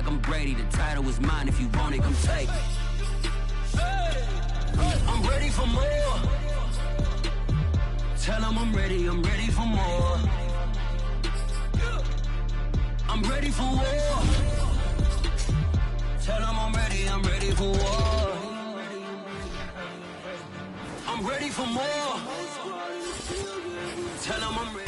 like I'm Brady. The title is mine. If you want it, come take it. I'm ready for more. Tell them I'm ready for more. I'm ready for war. Tell them I'm ready for war. I'm ready for more. Tell them I'm ready.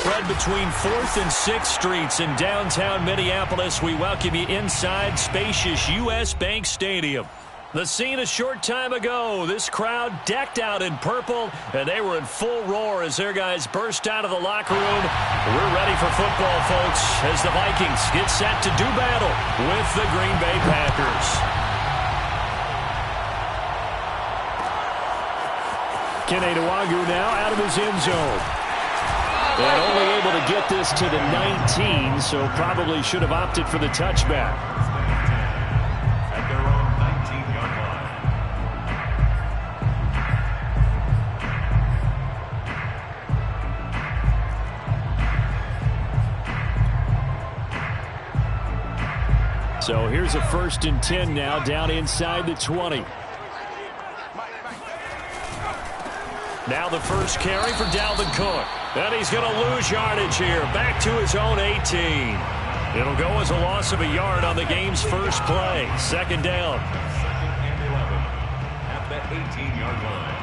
Spread between 4th and 6th Streets in downtown Minneapolis. We welcome you inside spacious U.S. Bank Stadium. The scene a short time ago. This crowd decked out in purple, and they were in full roar as their guys burst out of the locker room. We're ready for football, folks, as the Vikings get set to do battle with the Green Bay Packers. Kene Nwangwu now out of his end zone. And only able to get this to the 19, so probably should have opted for the touchback. At their own 19-yard line. So here's a 1st and 10 now, down inside the 20. Now the first carry for Dalvin Cook. And he's going to lose yardage here. Back to his own 18. It'll go as a loss of a yard on the game's first play. 2nd down. 2nd and 11 at the 18-yard line.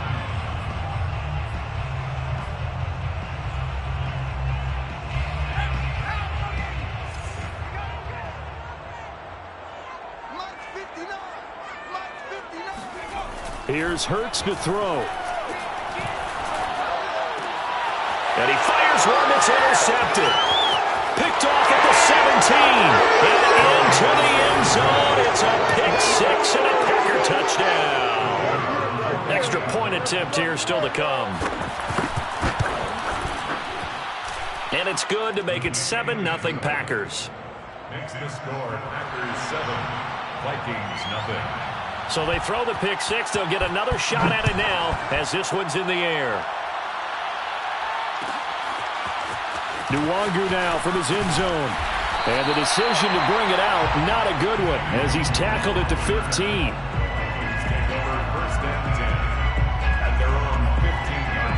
Here's Hurts to throw. And he fires one that's intercepted. Picked off at the 17. And into the end zone. It's a pick 6 and a Packer touchdown. Extra point attempt here still to come. And it's good to make it 7-0 Packers. Makes the score Packers 7, Vikings 0. So they throw the pick 6. They'll get another shot at it now as this one's in the air. Nwangwu now from his end zone. And the decision to bring it out, not a good one, as he's tackled at the 15. Take over 1st and 10 at their own 15-yard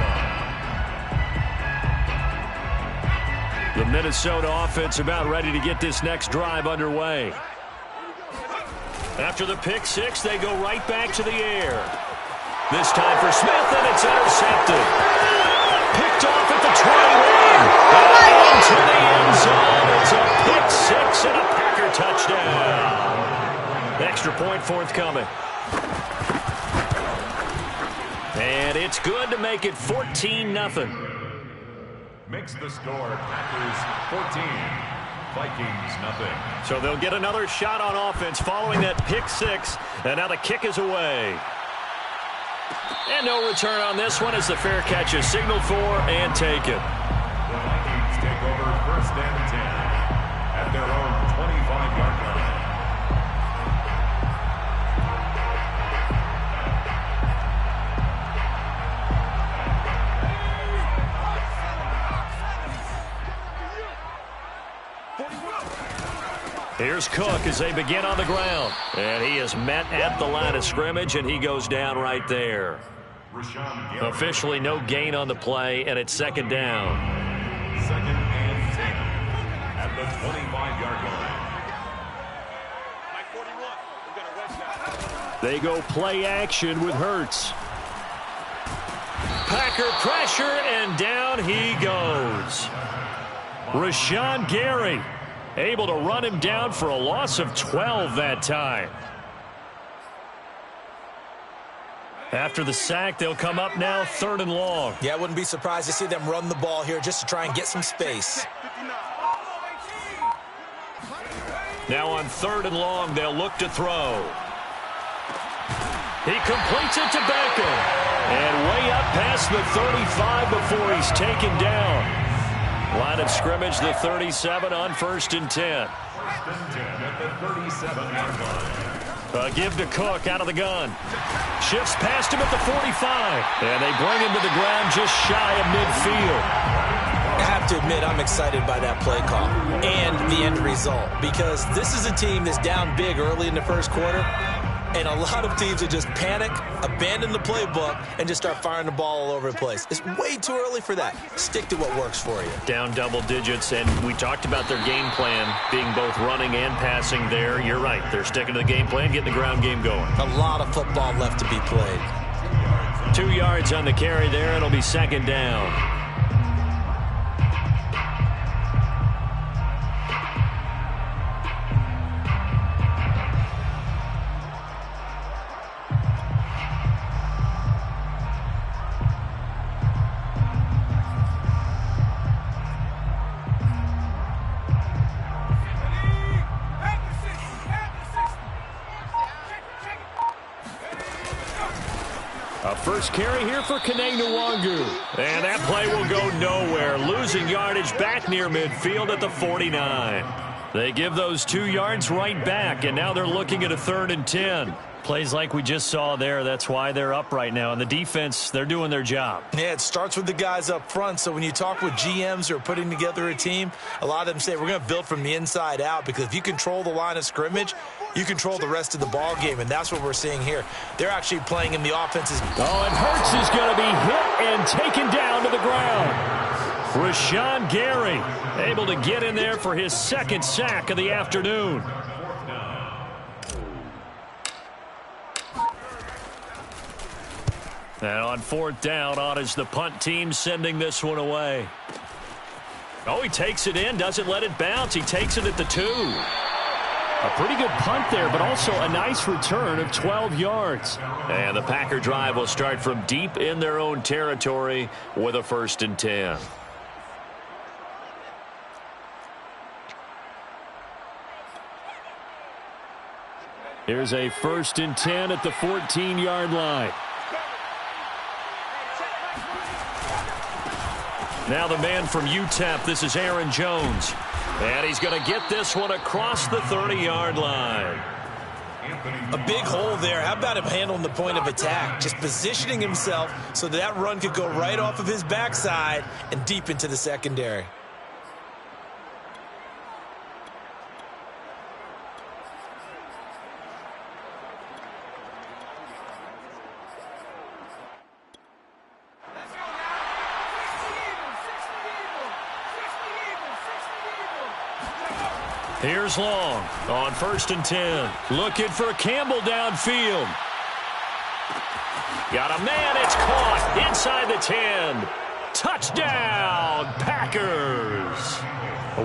line. The Minnesota offense about ready to get this next drive underway. After the pick 6, they go right back to the air. This time for Smith, and it's intercepted. Picked off at the 21. And into the end zone. It's a pick 6 and a Packer touchdown. Extra point forthcoming. And it's good to make it 14-0. Makes the score Packers 14, Vikings 0. So they'll get another shot on offense following that pick 6. And now the kick is away. And no return on this one as the fair catch is signaled for and taken. The Vikings take over 1st and 10 at their own 25-yard line. Here's Cook as they begin on the ground. And he is met at the line of scrimmage, and he goes down right there. Officially no gain on the play, and it's 2nd down. 2nd and 10 at the 25-yard line. They go play action with Hurts. Packer pressure, and down he goes. Rashawn Gary able to run him down for a loss of 12 that time. After the sack, they'll come up now 3rd and long. Yeah, I wouldn't be surprised to see them run the ball here just to try and get some space. Now on 3rd and long, they'll look to throw. He completes it to Beckham. And way up past the 35 before he's taken down. Line of scrimmage, the 37 on 1st and 10. 1st and 10 at the 37-yard line. Give to Cook out of the gun. Shifts past him at the 45. And they bring him to the ground just shy of midfield. I have to admit, I'm excited by that play call and the end result, because this is a team that's down big early in the first quarter, and a lot of teams that just panic, abandon the playbook, and just start firing the ball all over the place. It's way too early for that. Stick to what works for you. Down double digits, and we talked about their game plan being both running and passing there. You're right. They're sticking to the game plan, getting the ground game going. A lot of football left to be played. 2 yards on the carry there. It'll be second down. First carry here for Kene Nwangu. And that play will go nowhere. Losing yardage back near midfield at the 49. They give those 2 yards right back, and now they're looking at a 3rd and 10. Plays like we just saw there. That's why they're up right now. And the defense, they're doing their job. Yeah, it starts with the guys up front. So when you talk with GMs who are putting together a team, a lot of them say we're going to build from the inside out, because if you control the line of scrimmage, you control the rest of the ball game, and that's what we're seeing here. They're actually playing in the offense's. Oh, and Hurts is going to be hit and taken down to the ground. Rashawn Gary able to get in there for his 2nd sack of the afternoon. And on 4th down, on is the punt team sending this one away. Oh, he takes it in, doesn't let it bounce. He takes it at the 2. A pretty good punt there, but also a nice return of 12 yards. And the Packer drive will start from deep in their own territory with a 1st and 10. Here's a 1st and 10 at the 14-yard line. Now the man from UTEP, this is Aaron Jones. And he's going to get this one across the 30-yard line. A big hole there. How about him handling the point of attack? Just positioning himself so that run could go right off of his backside and deep into the secondary. Here's Long on 1st and 10. Looking for Campbell downfield. Got a man. It's caught inside the 10. Touchdown, Packers.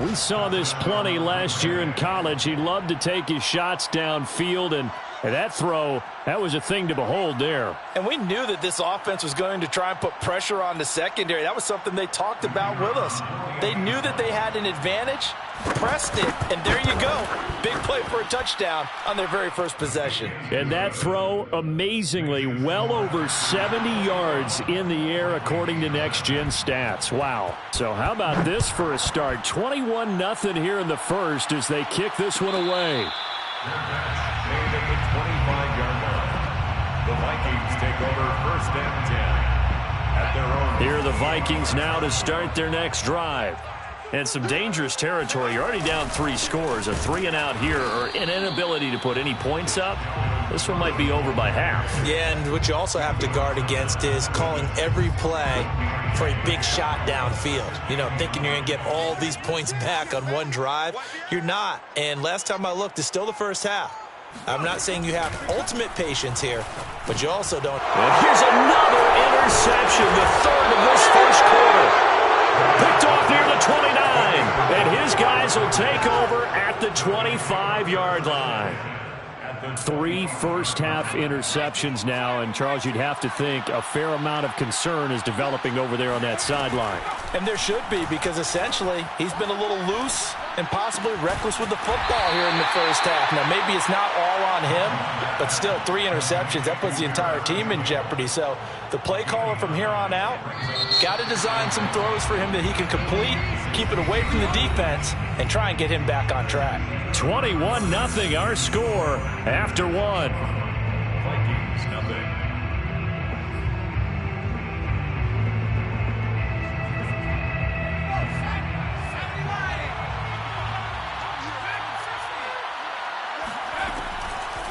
We saw this plenty last year in college. He loved to take his shots downfield, and that throw, that was a thing to behold there. And we knew that this offense was going to try and put pressure on the secondary. That was something they talked about with us. They knew that they had an advantage, pressed it, and there you go. Big play for a touchdown on their very first possession. And that throw, amazingly, well over 70 yards in the air according to Next Gen Stats. Wow. So how about this for a start? 21-0 here in the first as they kick this one away. Made at the 25-yard line. The Vikings take over 1st and 10 at their own. Here are the Vikings now to start their next drive. And some dangerous territory. You're already down 3 scores. A 3-and-out here, or an inability to put any points up. This one might be over by half. Yeah, and what you also have to guard against is calling every play for a big shot downfield. You know, thinking you're going to get all these points back on one drive. You're not. And last time I looked, it's still the first half. I'm not saying you have ultimate patience here, but you also don't. And here's another interception, the 3rd of this first quarter. Picked off near the 29, and his guys will take over at the 25-yard line. 3 first-half interceptions now, and Charles, you'd have to think a fair amount of concern is developing over there on that sideline. And there should be, because essentially he's been a little loose and possibly reckless with the football here in the first half. Now, maybe it's not all on him, but still 3 interceptions. That puts the entire team in jeopardy. So the play caller from here on out got to design some throws for him that he can complete, keep it away from the defense, and try and get him back on track. 21-0 our score after 1. Vikings nothing.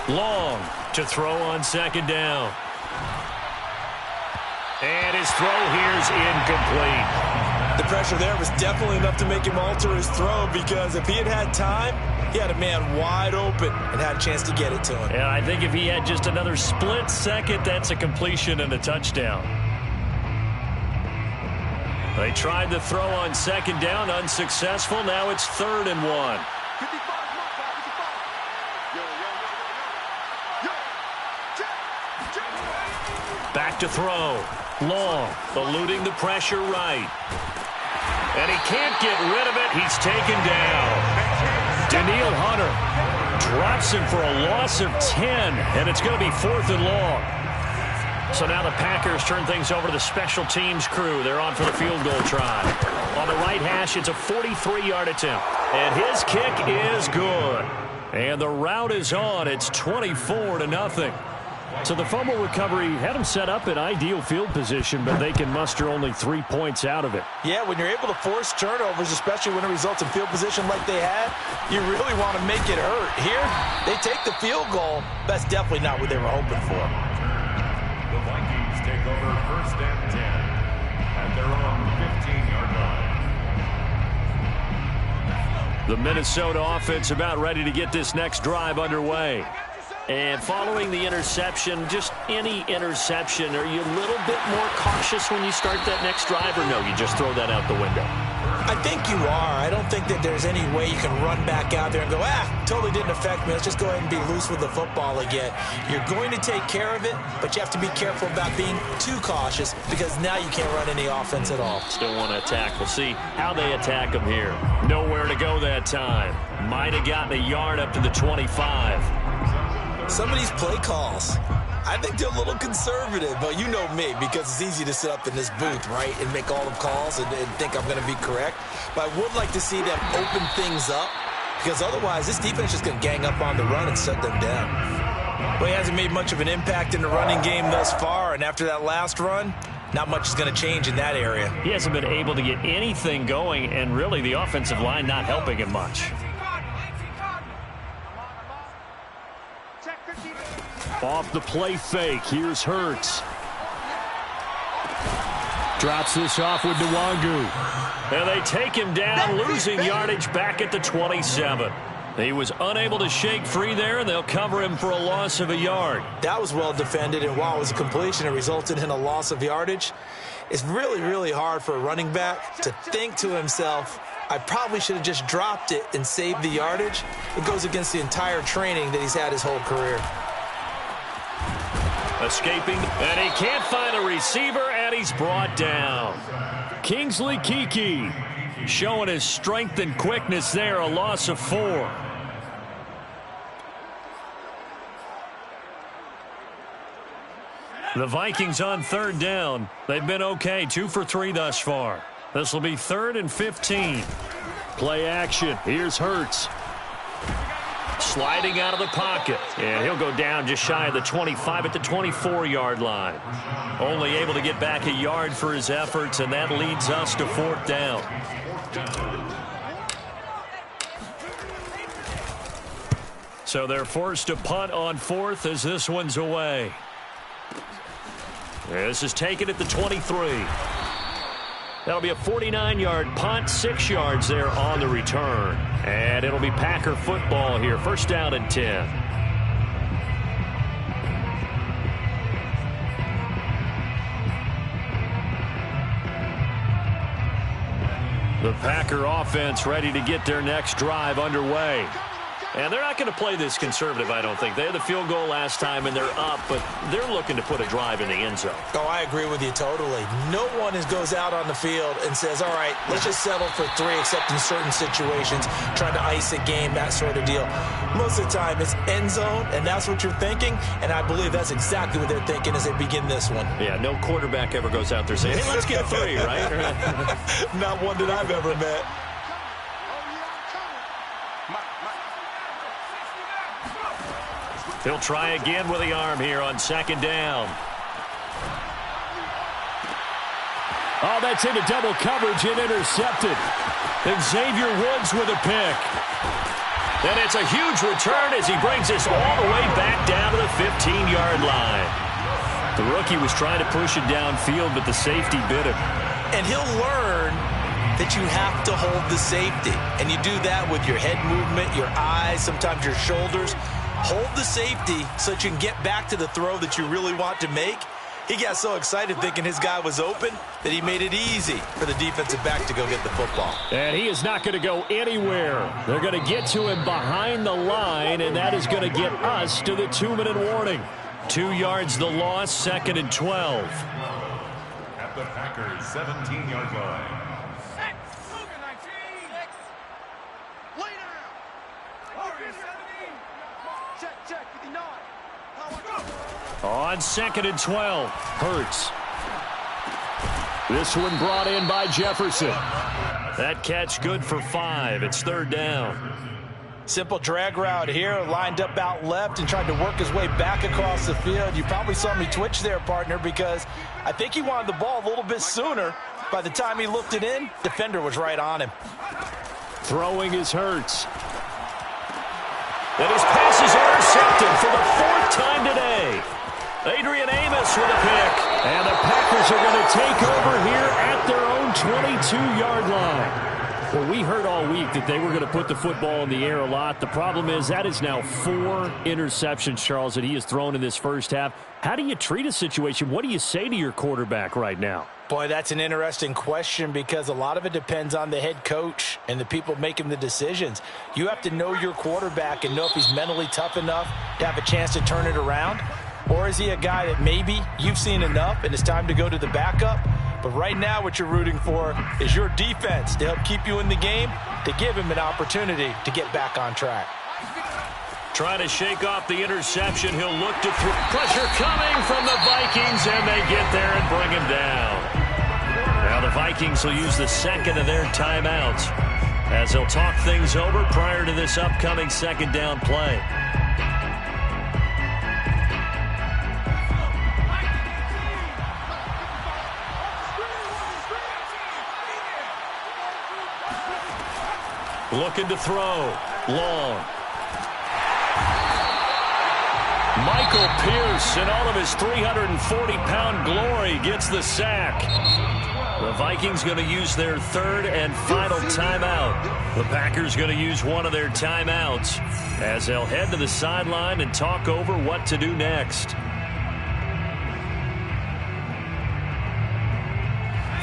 Long to throw on second down. And his throw here is incomplete. The pressure there was definitely enough to make him alter his throw, because if he had had time, he had a man wide open and had a chance to get it to him. And I think if he had just another split second, that's a completion and a touchdown. They tried to throw on second down, unsuccessful. Now it's 3rd and 1. Back to throw. Long, eluding the pressure right. And he can't get rid of it. He's taken down. Danielle Hunter drops him for a loss of 10, and it's going to be 4th and long. So now the Packers turn things over to the special teams crew. They're on for the field goal try. On the right hash, it's a 43-yard attempt. And his kick is good. And the route is on. It's 24-0. So the fumble recovery had them set up in ideal field position, but they can muster only 3 points out of it. Yeah, when you're able to force turnovers, especially when it results in field position like they had, you really want to make it hurt. Here, they take the field goal. That's definitely not what they were hoping for. The Vikings take over 1st and 10 at their own 15-yard line. The Minnesota offense about ready to get this next drive underway. And following the interception, just any interception, are you a little bit more cautious when you start that next drive, or no, you just throw that out the window? I think you are. I don't think that there's any way you can run back out there and go, totally didn't affect me. Let's just go ahead and be loose with the football again. You're going to take care of it, but you have to be careful about being too cautious, because now you can't run any offense at all. Still want to attack. We'll see how they attack them here. Nowhere to go that time. Might have gotten a yard up to the 25. Some of these play calls, I think they're a little conservative, but you know me, because it's easy to sit up in this booth, right, and make all the calls and think I'm going to be correct. But I would like to see them open things up, because otherwise this defense is going to gang up on the run and shut them down. Well, he hasn't made much of an impact in the running game thus far, and after that last run, not much is going to change in that area. He hasn't been able to get anything going, and really the offensive line not helping him much. Off the play fake, here's Hurts. Drops this off with Nwangu. And they take him down, losing yardage back at the 27. He was unable to shake free there, and they'll cover him for a loss of a yard. That was well defended, and while it was a completion, it resulted in a loss of yardage. It's really, really hard for a running back to think to himself, I probably should have just dropped it and saved the yardage. It goes against the entire training that he's had his whole career. Escaping, and he can't find a receiver, and he's brought down. Kingsley Keke showing his strength and quickness there, a loss of 4. The Vikings on 3rd down. They've been okay, 2 for 3 thus far. This will be 3rd and 15. Play action. Here's Hurts. Sliding out of the pocket, and he'll go down just shy of the 25 at the 24-yard line. Only able to get back a yard for his efforts, and that leads us to 4th down. So they're forced to punt on 4th as this one's away. This is taken at the 23. That'll be a 49-yard punt, 6 yards there on the return. And it'll be Packer football here, 1st down and 10. The Packer offense ready to get their next drive underway. And they're not going to play this conservative, I don't think. They had the field goal last time, and they're up, but they're looking to put a drive in the end zone. Oh, I agree with you totally. No one goes out on the field and says, all right, let's just settle for 3, except in certain situations, trying to ice a game, that sort of deal. Most of the time, it's end zone, and that's what you're thinking, and I believe that's exactly what they're thinking as they begin this one. Yeah, no quarterback ever goes out there saying, hey, let's get 3, right? Not one that I've ever met. He'll try again with the arm here on 2nd down. Oh, that's into double coverage and intercepted. And Xavier Woods with a pick. And it's a huge return as he brings us all the way back down to the 15-yard line. The rookie was trying to push it downfield, but the safety bit him. And he'll learn that you have to hold the safety. And you do that with your head movement, your eyes, sometimes your shoulders. Hold the safety so that you can get back to the throw that you really want to make. He got so excited thinking his guy was open that he made it easy for the defensive back to go get the football. And he is not going to go anywhere. They're going to get to him behind the line, and that is going to get us to the 2-minute warning. 2 yards the loss, 2nd and 12. At the Packers' 17-yard line. On 2nd and 12, Hurts. This one brought in by Jefferson. That catch good for 5. It's 3rd down. Simple drag route here, lined up out left and tried to work his way back across the field. You probably saw me twitch there, partner, because I think he wanted the ball a little bit sooner. By the time he looked it in, defender was right on him. Throwing is Hurts. And his pass is intercepted for the 4th time today. Adrian Amos with a pick. And the Packers are going to take over here at their own 22-yard line. Well, we heard all week that they were going to put the football in the air a lot. The problem is that is now 4 interceptions, Charles, that he has thrown in this first half. How do you treat a situation? What do you say to your quarterback right now? Boy, that's an interesting question because a lot of it depends on the head coach and the people making the decisions. You have to know your quarterback and know if he's mentally tough enough to have a chance to turn it around. Or is he a guy that maybe you've seen enough and it's time to go to the backup? But right now what you're rooting for is your defense to help keep you in the game, to give him an opportunity to get back on track. Trying to shake off the interception. He'll look to throw. Pressure coming from the Vikings, and they get there and bring him down. Now the Vikings will use the 2nd of their timeouts as they'll talk things over prior to this upcoming 2nd down play. Looking to throw. Long. Michael Pierce, in all of his 340-pound glory, gets the sack. The Vikings going to use their 3rd and final timeout. The Packers going to use one of their timeouts as they'll head to the sideline and talk over what to do next.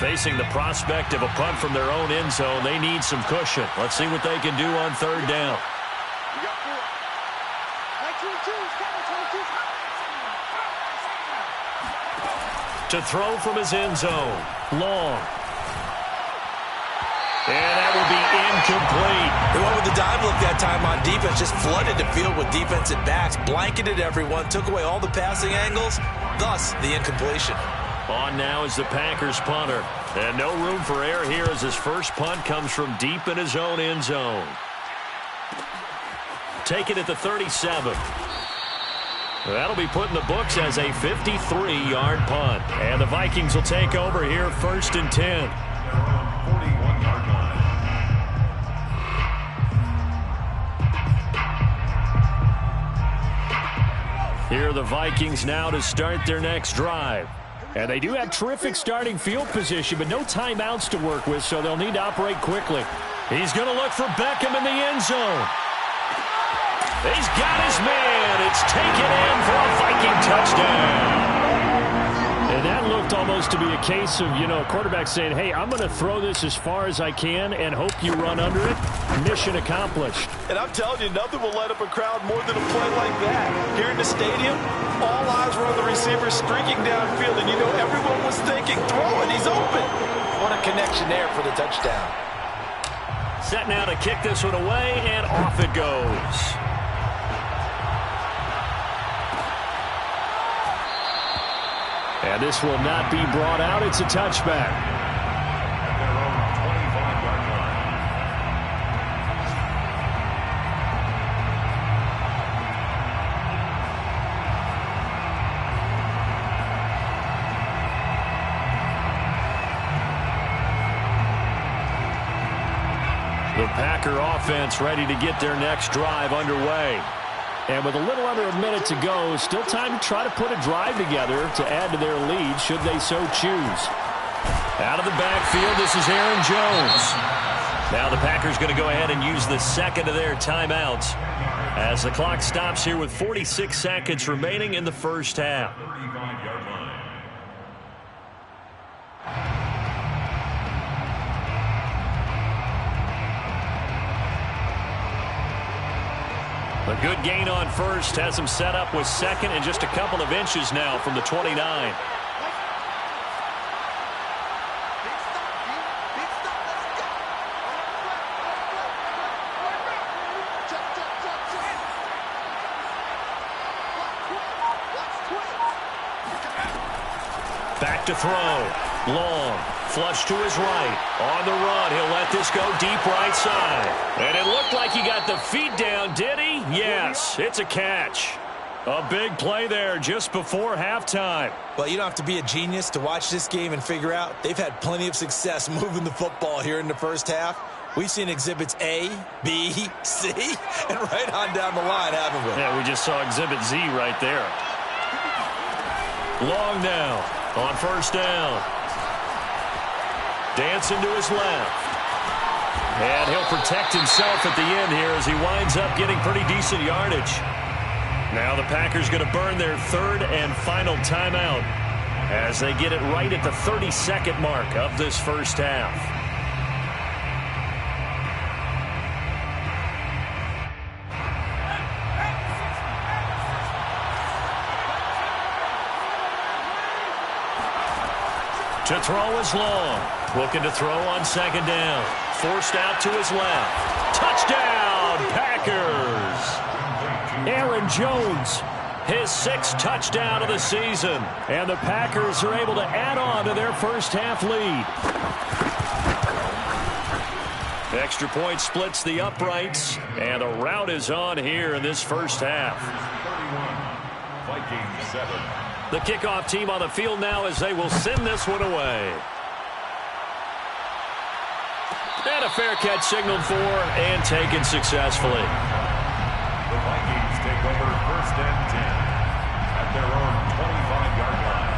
Facing the prospect of a punt from their own end zone, they need some cushion. Let's see what they can do on 3rd down. To throw from his end zone. Long. And that will be incomplete. They went with the dive look that time on defense, just flooded the field with defensive backs, blanketed everyone, took away all the passing angles, thus the incompletion. On now is the Packers punter. And no room for error here as his first punt comes from deep in his own end zone. Take it at the 37. That'll be put in the books as a 53-yard punt. And the Vikings will take over here 1st and 10. 41-yard line. Here are the Vikings now to start their next drive. And they do have terrific starting field position, but no timeouts to work with, so they'll need to operate quickly. He's going to look for Beckham in the end zone. He's got his man. It's taken in for a Viking touchdown. And that looked almost to be a case of, a quarterback saying, hey, I'm going to throw this as far as I can and hope you run under it. Mission accomplished. And I'm telling you, nothing will light up a crowd more than a play like that. Here in the stadium, all eyes were on the receiver streaking downfield, and everyone was thinking, throw it, he's open. What a connection there for the touchdown. Set now to kick this one away, and off it goes. And this will not be brought out. It's a touchback. At their own 25-yard line. The Packer offense ready to get their next drive underway. And with a little under a minute to go, still time to try to put a drive together to add to their lead should they so choose. Out of the backfield, this is Aaron Jones. Now the Packers going to go ahead and use the second of their timeouts as the clock stops here with 46 seconds remaining in the first half. 35-yard line. A good gain on first has him set up with second and just a couple of inches now from the 29. Back to throw. Long. Flush to his right. On the run. He'll let this go deep right side. And it looked like he got the feet down, did he? Yes, it's a catch. A big play there just before halftime. Well, you don't have to be a genius to watch this game and figure out they've had plenty of success moving the football here in the first half. We've seen exhibits A, B, C, and right on down the line, haven't we? Yeah, we just saw exhibit Z right there. Long now on first down. Dancing to his left. And he'll protect himself at the end here as he winds up getting pretty decent yardage. Now the Packers going to burn their third and final timeout as they get it right at the 30-second mark of this first half. To throw is Long. Looking to throw on second down. Forced out to his left. Touchdown, Packers! Aaron Jones, his sixth touchdown of the season. And the Packers are able to add on to their first half lead. Extra point splits the uprights. And the rout is on here in this first half. 31, Vikings 7. The kickoff team on the field now as they will send this one away. And a fair catch signaled for and taken successfully. The Vikings take over first and 10 at their own 25-yard line.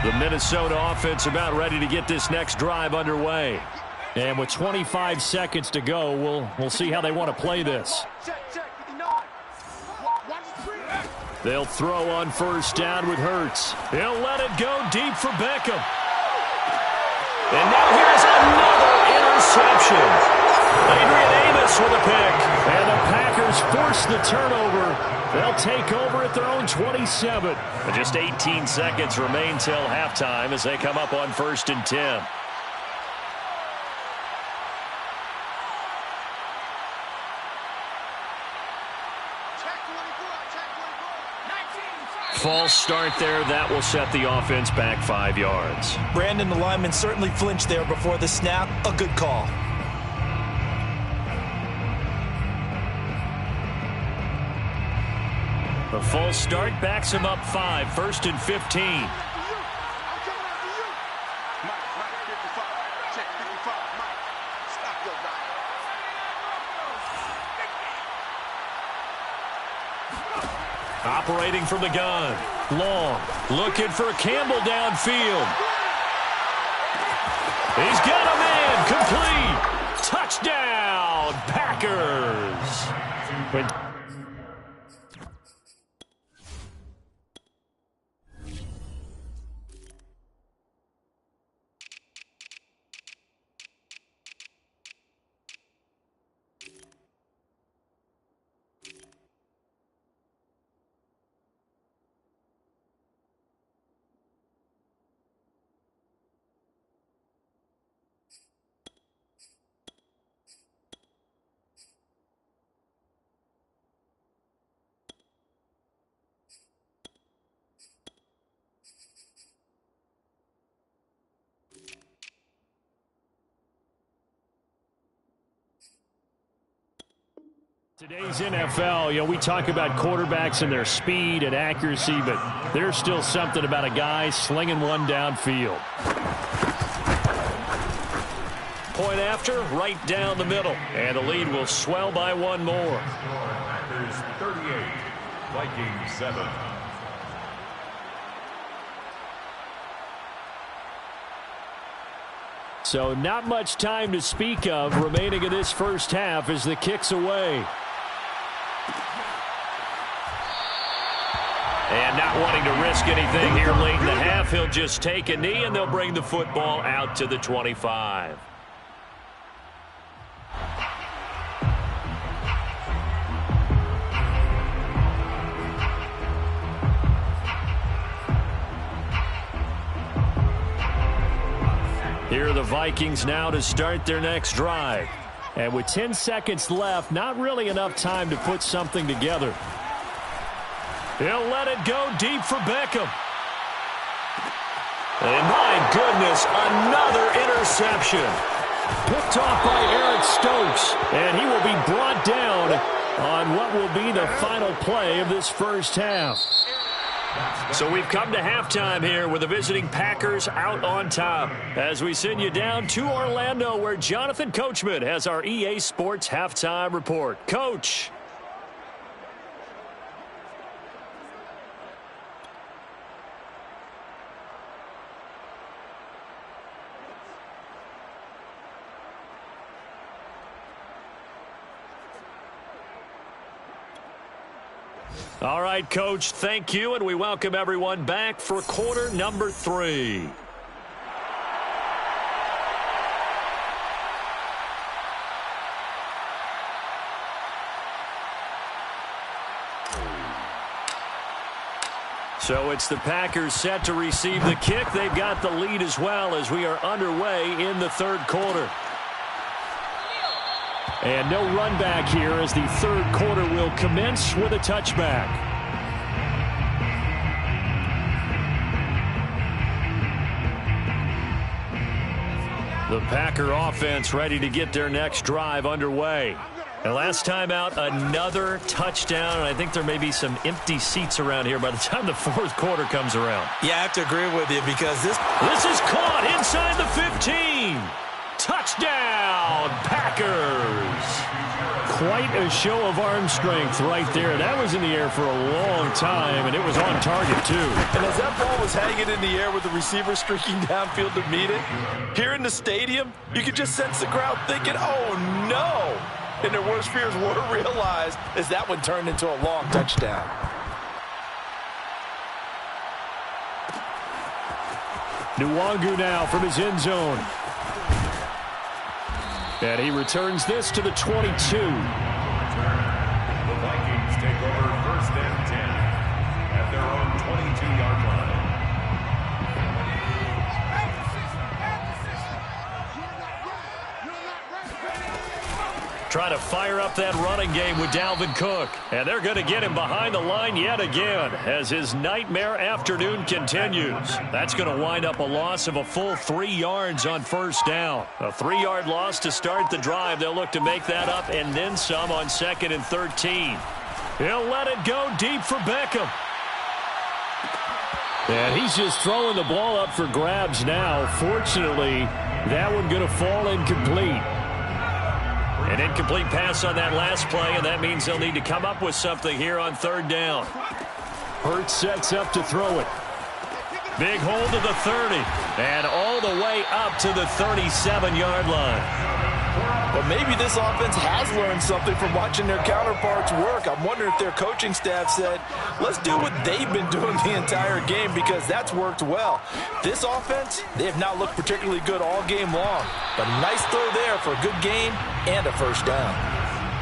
The Minnesota offense about ready to get this next drive underway. And with 25 seconds to go, we'll see how they want to play this. They'll throw on first down with Hurts. He'll let it go deep for Beckham. And now here's another interception. Adrian Amos with a pick. And the Packers force the turnover. They'll take over at their own 27. And just 18 seconds remain till halftime as they come up on first and 10. False start there. That will set the offense back 5 yards. Brandon, the lineman certainly flinched there before the snap. A good call. The false start backs him up 5. First and 15. Operating from the gun. Long. Looking for Campbell downfield. He's got a man. Complete. Touchdown, Packers. Today's NFL, we talk about quarterbacks and their speed and accuracy, but there's still something about a guy slinging one downfield. Point after, right down the middle, and the lead will swell by one more. Packers 38, Vikings 7. So not much time to speak of remaining in this first half as the kick's away. And not wanting to risk anything here late in the half, he'll just take a knee and they'll bring the football out to the 25. Here are the Vikings now to start their next drive. And with 10 seconds left, not really enough time to put something together. He'll let it go deep for Beckham. And my goodness, another interception. Picked off by Eric Stokes. And he will be brought down on what will be the final play of this first half. So we've come to halftime here with the visiting Packers out on top. As we send you down to Orlando where Jonathan Coachman has our EA Sports Halftime Report. Coach. All right, Coach, thank you, and we welcome everyone back for quarter number 3. So it's the Packers set to receive the kick. They've got the lead as well as we are underway in the third quarter. And no run back here as the third quarter will commence with a touchback. The Packer offense ready to get their next drive underway. And last time out, another touchdown. And I think there may be some empty seats around here by the time the fourth quarter comes around. Yeah, I have to agree with you because this is caught inside the 15. Touchdown, Packers. Quite a show of arm strength right there. That was in the air for a long time, and it was on target, too. And as that ball was hanging in the air with the receiver streaking downfield to meet it, here in the stadium, you could just sense the crowd thinking, oh, no. And their worst fears were realized as that one turned into a long touchdown. Nwangu now from his end zone. And he returns this to the 22. The Vikings take over first and 10 at their own 22-yard line. Try to fire up that running game with Dalvin Cook. And they're going to get him behind the line yet again as his nightmare afternoon continues. That's going to wind up a loss of a full 3 yards on first down. A 3-yard loss to start the drive. They'll look to make that up and then some on 2nd and 13. He'll let it go deep for Beckham. And he's just throwing the ball up for grabs now. Fortunately, that one going to fall incomplete. An incomplete pass on that last play, and that means they'll need to come up with something here on third down. Hurts sets up to throw it. Big hold to the 30, and all the way up to the 37-yard line. Well, maybe this offense has learned something from watching their counterparts work. I'm wondering if their coaching staff said, let's do what they've been doing the entire game because that's worked well. This offense, they have not looked particularly good all game long. But nice throw there for a good gain and a first down.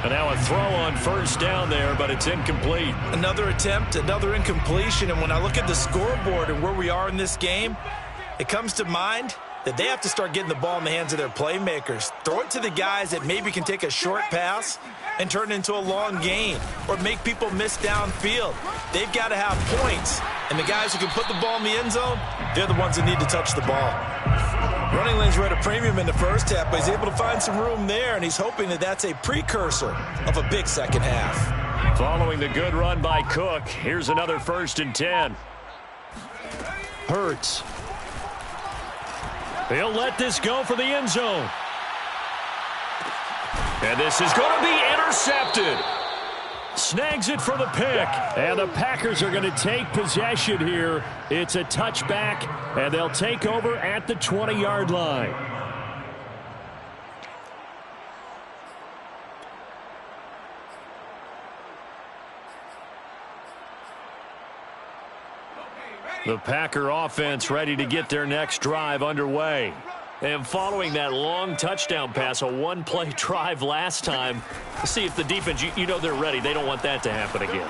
And now a throw on first down there, but it's incomplete. Another attempt, another incompletion. And when I look at the scoreboard and where we are in this game, it comes to mind that they have to start getting the ball in the hands of their playmakers. Throw it to the guys that maybe can take a short pass and turn it into a long gain or make people miss downfield. They've got to have points. And the guys who can put the ball in the end zone, they're the ones that need to touch the ball. Running lanes were at a premium in the first half, but he's able to find some room there, and he's hoping that that's a precursor of a big second half. Following the good run by Cook, here's another 1st and 10. Hurts. He'll let this go for the end zone. And this is going to be intercepted. Snags it for the pick. And the Packers are going to take possession here. It's a touchback, and they'll take over at the 20-yard line. The Packer offense ready to get their next drive underway. And following that long touchdown pass, a one-play drive last time, see if the defense, you know they're ready. They don't want that to happen again.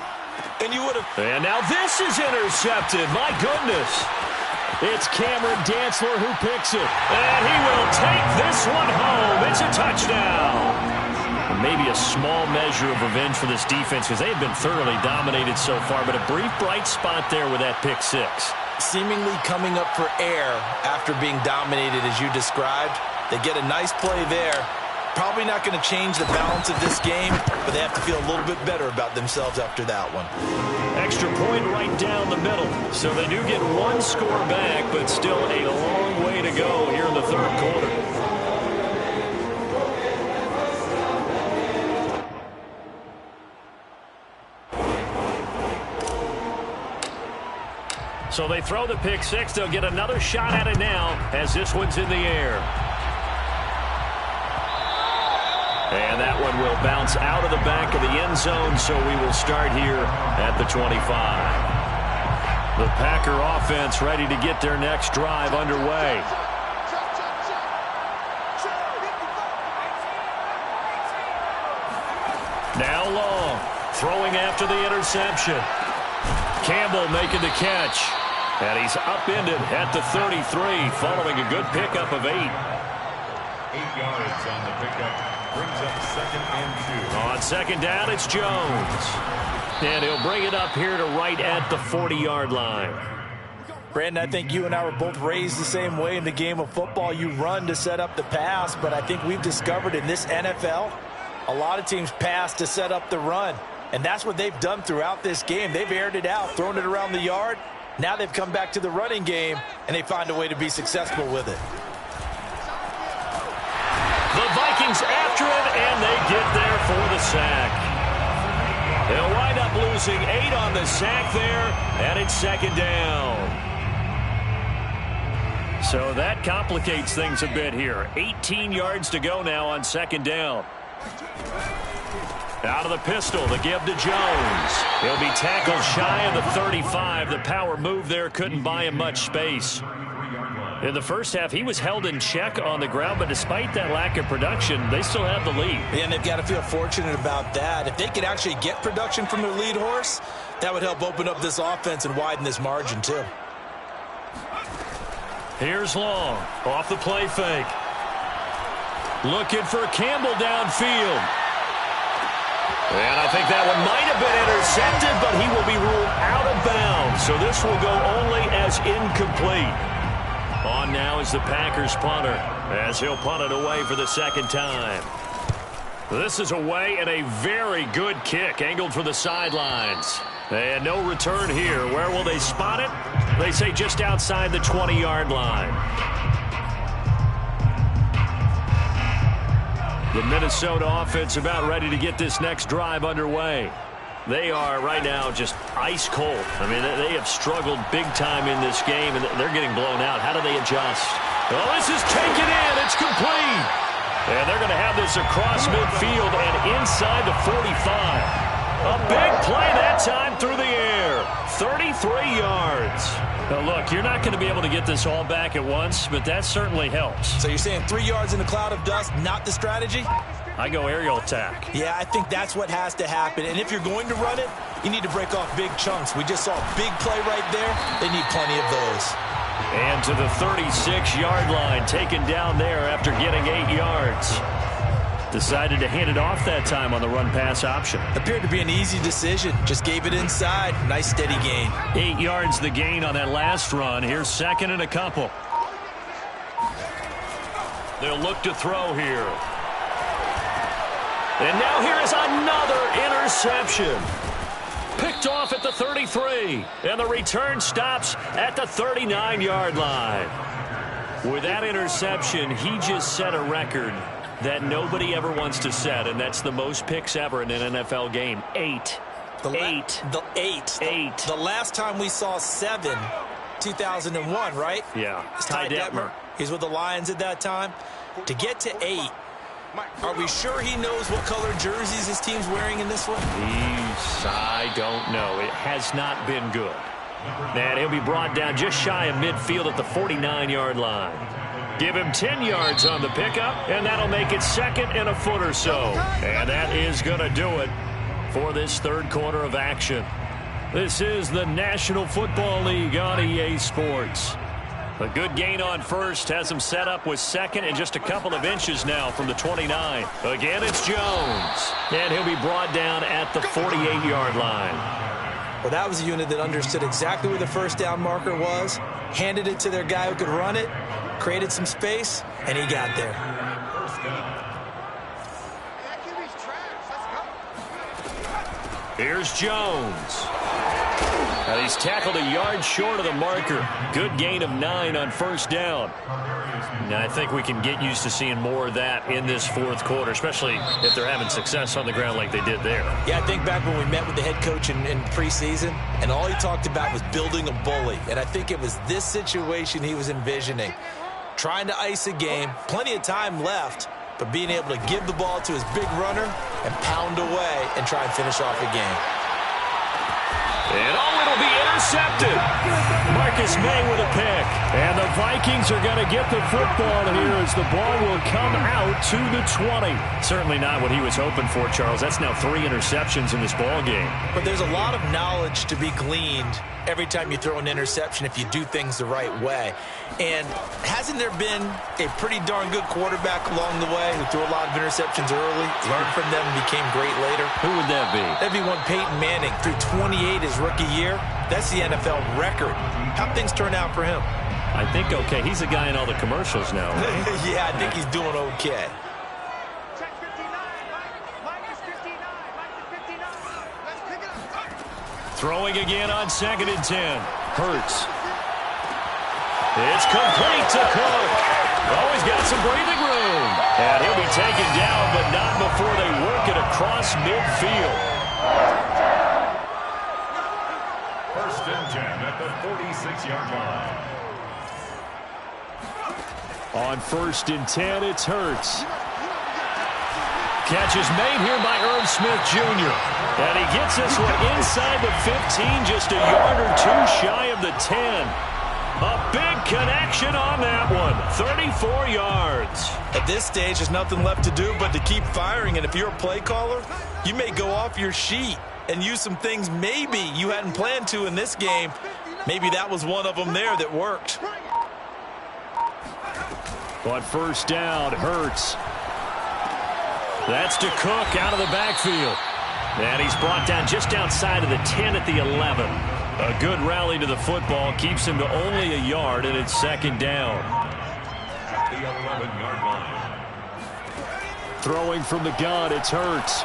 And you would have. And now this is intercepted. My goodness. It's Cameron Dantzler who picks it. And he will take this one home. It's a touchdown. Maybe a small measure of revenge for this defense because they have been thoroughly dominated so far, but a brief bright spot there with that pick six. Seemingly coming up for air after being dominated as you described. They get a nice play there. Probably not going to change the balance of this game, but they have to feel a little bit better about themselves after that one. Extra point right down the middle. So they do get one score back, but still a long way to go here in the third quarter. So they throw the pick six. They'll get another shot at it now as this one's in the air. And that one will bounce out of the back of the end zone, so we will start here at the 25. The Packer offense ready to get their next drive underway. Now Long, throwing after the interception. Campbell making the catch. And he's upended at the 33, following a good pickup of 8. 8 yards on the pickup. Brings up 2nd and 2. On second down, it's Jones. And he'll bring it up here to right at the 40-yard line. Brandon, I think you and I were both raised the same way in the game of football. You run to set up the pass, but I think we've discovered in this NFL, a lot of teams pass to set up the run. And that's what they've done throughout this game. They've aired it out, thrown it around the yard. Now they've come back to the running game, and they find a way to be successful with it. The Vikings after it, and they get there for the sack. They'll wind up losing 8 on the sack there, and it's 2nd down. So that complicates things a bit here. 18 yards to go now on 2nd down. Out of the pistol, the give to Jones. He'll be tackled shy of the 35. The power move there couldn't buy him much space. In the first half, he was held in check on the ground, but despite that lack of production, they still have the lead. And they've got to feel fortunate about that. If they could actually get production from their lead horse, that would help open up this offense and widen this margin too. Here's Long, off the play fake. Looking for Campbell downfield. And I think that one might have been intercepted, but he will be ruled out of bounds. So this will go only as incomplete. On now is the Packers punter, as he'll punt it away for the 2nd time. This is away and a very good kick, angled for the sidelines. And no return here. Where will they spot it? They say just outside the 20-yard line. The Minnesota offense about ready to get this next drive underway. They are right now just ice cold. I mean, they have struggled big time in this game, and they're getting blown out. How do they adjust? Oh, this is taken in. It's complete. And they're going to have this across midfield and inside the 45. A big play that time through the air. 33 yards. Now, look, you're not going to be able to get this all back at once, but that certainly helps. So you're saying 3 yards in a cloud of dust, not the strategy? I go aerial attack. Yeah, I think that's what has to happen. And if you're going to run it, you need to break off big chunks. We just saw a big play right there. They need plenty of those. And to the 36-yard line, taken down there after getting 8 yards. Decided to hand it off that time on the run-pass option. Appeared to be an easy decision. Just gave it inside. Nice, steady gain. 8 yards the gain on that last run. Here's 2nd and a couple. They'll look to throw here. And now here is another interception. Picked off at the 33. And the return stops at the 39-yard line. With that interception, he just set a record that nobody ever wants to set, and that's the most picks ever in an NFL game. 8. The last time we saw 7, 2001, right? Yeah. It's Ty Detmer. He's with the Lions at that time. To get to 8, are we sure he knows what color jerseys his team's wearing in this one? I don't know. It has not been good. And he'll be brought down just shy of midfield at the 49-yard line. Give him 10 yards on the pickup, and that'll make it second and a foot or so. And that is going to do it for this third quarter of action. This is the National Football League on EA Sports. A good gain on first has him set up with second and just a couple of inches now from the 29. Again, it's Jones. And he'll be brought down at the 48-yard line. Well, that was a unit that understood exactly where the first down marker was, handed it to their guy who could run it, created some space, and he got there. Here's Jones. Now he's tackled a yard short of the marker. Good gain of 9 on first down. Now I think we can get used to seeing more of that in this fourth quarter, especially if they're having success on the ground like they did there. Yeah, I think back when we met with the head coach in preseason, and all he talked about was building a bully. And I think it was this situation he was envisioning. Trying to ice a game, plenty of time left, but being able to give the ball to his big runner and pound away and try and finish off a game. And it'll be intercepted. Marcus May with a pick. And the Vikings are going to get the football here as the ball will come out to the 20. Certainly not what he was hoping for, Charles. That's now 3 interceptions in this ball game. But there's a lot of knowledge to be gleaned every time you throw an interception if you do things the right way. And hasn't there been a pretty darn good quarterback along the way who threw a lot of interceptions early, learned from them, and became great later? Who would that be? That'd be one Peyton Manning. Threw 28 his rookie year. That's the NFL record. How'd things turn out for him? I think okay. He's a guy in all the commercials now, right? Yeah, I think he's doing okay. Throwing again on 2nd and 10. Hurts. It's complete to Cook. Oh, he's got some breathing room. And he'll be taken down, but not before they work it across midfield. 1st and 10 at the 46-yard line. On 1st and 10, it's Hurts. Catch is made here by Irv Smith Jr. And he gets this one inside the 15, just a yard or 2 shy of the 10. A big connection on that one. 34 yards. At this stage, there's nothing left to do but to keep firing. And if you're a play caller, you may go off your sheet and use some things maybe you hadn't planned to in this game. Maybe that was one of them there that worked. On 1st down, Hurts. That's to Cook out of the backfield. And he's brought down just outside of the 10 at the 11. A good rally to the football keeps him to only a yard, and it's 2nd down. At the 11-yard line. Throwing from the gun, it's Hurts.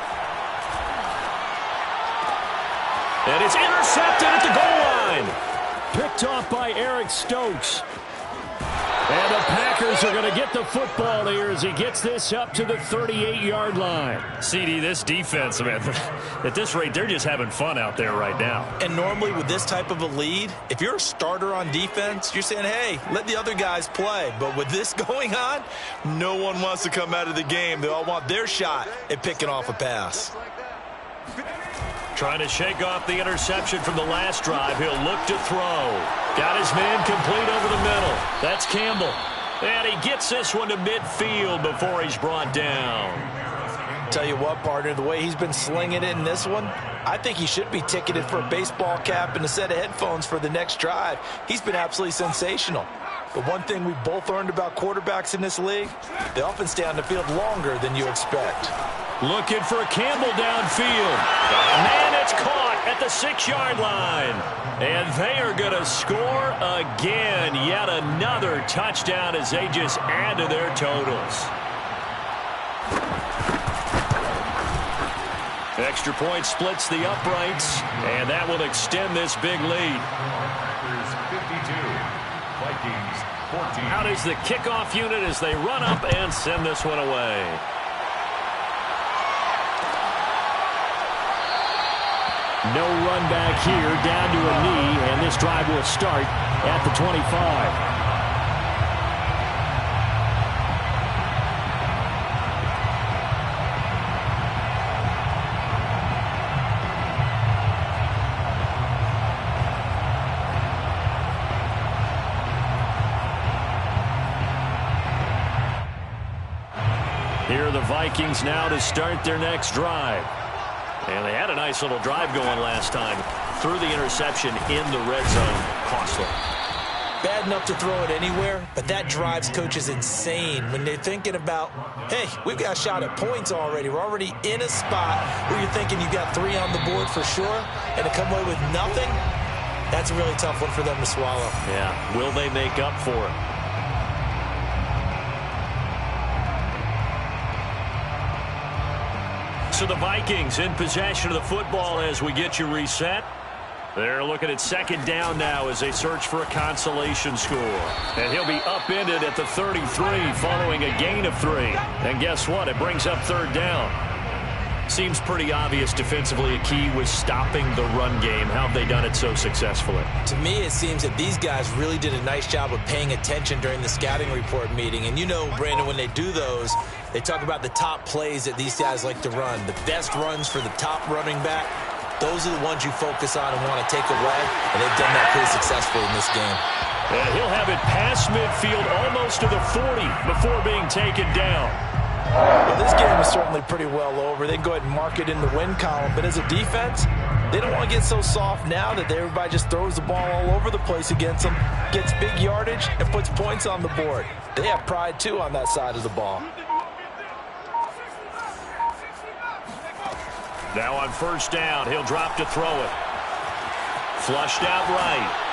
And it's intercepted at the goal line. Picked off by Eric Stokes. And the Packers are going to get the football here as he gets this up to the 38-yard line. CD, this defense, man, at this rate, they're just having fun out there right now. And normally with this type of a lead, if you're a starter on defense, you're saying, hey, let the other guys play. But with this going on, no one wants to come out of the game. They all want their shot at picking off a pass. Trying to shake off the interception from the last drive. He'll look to throw. Got his man complete over the middle. That's Campbell. And he gets this one to midfield before he's brought down. Tell you what, partner, the way he's been slinging it in this one, I think he should be ticketed for a baseball cap and a set of headphones for the next drive. He's been absolutely sensational. But one thing we both learned about quarterbacks in this league, they often stay on the field longer than you expect. Looking for Campbell downfield. Man, it's caught at the 6-yard line. And they are going to score again. Yet another touchdown as they just add to their totals. Extra point splits the uprights, and that will extend this big lead. Packers 52, Vikings 14. Out is the kickoff unit as they run up and send this one away. No run back here, down to a knee, and this drive will start at the 25. Here are the Vikings now to start their next drive. And they had a nice little drive going last time. Threw the interception in the red zone. Costly. Bad enough to throw it anywhere, but that drives coaches insane when they're thinking about, hey, we've got a shot at points already. We're already in a spot where you're thinking you've got 3 on the board for sure, and to come away with nothing, that's a really tough one for them to swallow. Yeah, will they make up for it? So the Vikings in possession of the football as we get you reset. They're looking at second down now as they search for a consolation score. And he'll be upended at the 33 following a gain of 3. And guess what? It brings up third down. Seems pretty obvious defensively a key was stopping the run game. How have they done it so successfully? To me, it seems that these guys really did a nice job of paying attention during the scouting report meeting. And you know, Brandon, when they do those, they talk about the top plays that these guys like to run. The best runs for the top running back, those are the ones you focus on and want to take away. And they've done that pretty successfully in this game. And he'll have it past midfield almost to the 40 before being taken down. Well, this game is certainly pretty well over. They can go ahead and mark it in the win column. But as a defense, they don't want to get so soft now that everybody just throws the ball all over the place against them, gets big yardage, and puts points on the board. They have pride, too, on that side of the ball. Now on first down, he'll drop to throw it. Flushed out right.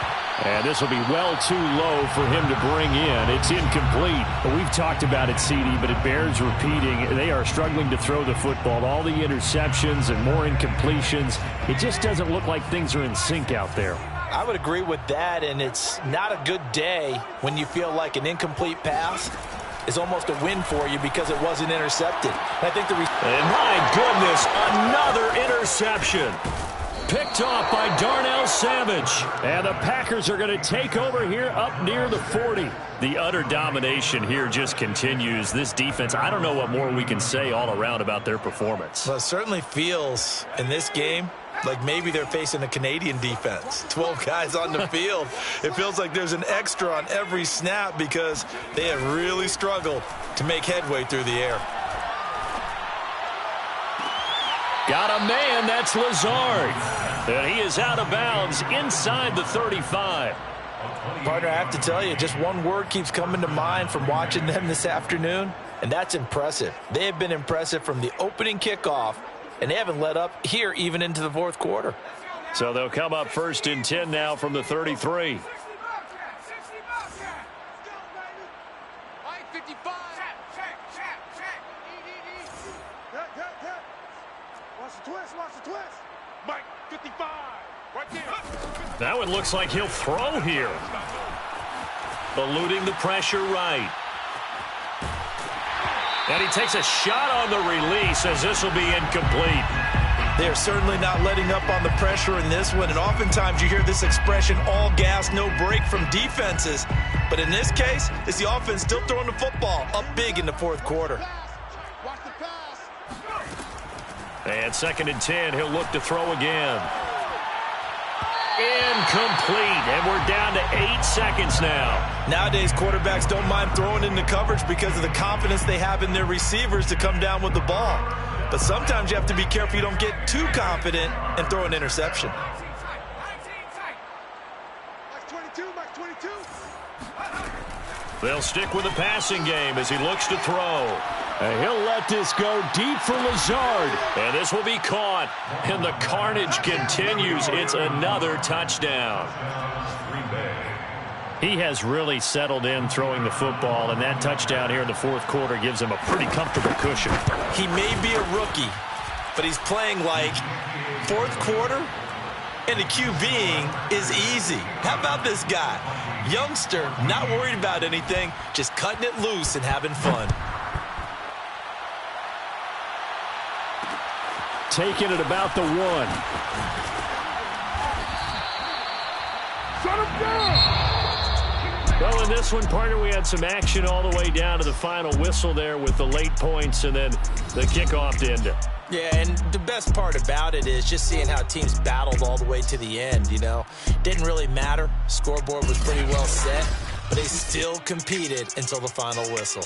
And this will be well too low for him to bring in. It's incomplete. We've talked about it, CD, but it bears repeating. They are struggling to throw the football. All the interceptions and more incompletions. It just doesn't look like things are in sync out there. I would agree with that, and it's not a good day when you feel like an incomplete pass is almost a win for you because it wasn't intercepted. I think and my goodness, another interception. Picked off by Darnell Savage. And the Packers are going to take over here up near the 40. The utter domination here just continues. This defense, I don't know what more we can say all around about their performance. Well, it certainly feels in this game like maybe they're facing a Canadian defense. 12 guys on the field. It feels like there's an extra on every snap because they have really struggled to make headway through the air. Got a man, that's Lazard. And he is out of bounds inside the 35. Partner, I have to tell you, just one word keeps coming to mind from watching them this afternoon, and that's impressive. They have been impressive from the opening kickoff, and they haven't let up here even into the fourth quarter. So they'll come up first and 10 now from the 33. That one looks like he'll throw here. Eluding the pressure right. And he takes a shot on the release as this will be incomplete. They are certainly not letting up on the pressure in this one, and oftentimes you hear this expression, all gas, no break from defenses. But in this case, it's the offense still throwing the football up big in the fourth quarter. And second and 10, he'll look to throw again. Incomplete, and we're down to 8 seconds now. Nowadays, quarterbacks don't mind throwing into coverage because of the confidence they have in their receivers to come down with the ball. But sometimes you have to be careful you don't get too confident and throw an interception. They'll stick with the passing game as he looks to throw. And he'll let this go deep for Lazard. And this will be caught. And the carnage continues. It's another touchdown. He has really settled in throwing the football, and that touchdown here in the fourth quarter gives him a pretty comfortable cushion. He may be a rookie, but he's playing like fourth quarter, and the QBing is easy. How about this guy? Youngster, not worried about anything, just cutting it loose and having fun. Taking it about the 1. Shut him down! Well, in this one, partner, we had some action all the way down to the final whistle there with the late points and then the kickoff to end it. Yeah, and the best part about it is just seeing how teams battled all the way to the end, you know. Didn't really matter. Scoreboard was pretty well set, but they still competed until the final whistle.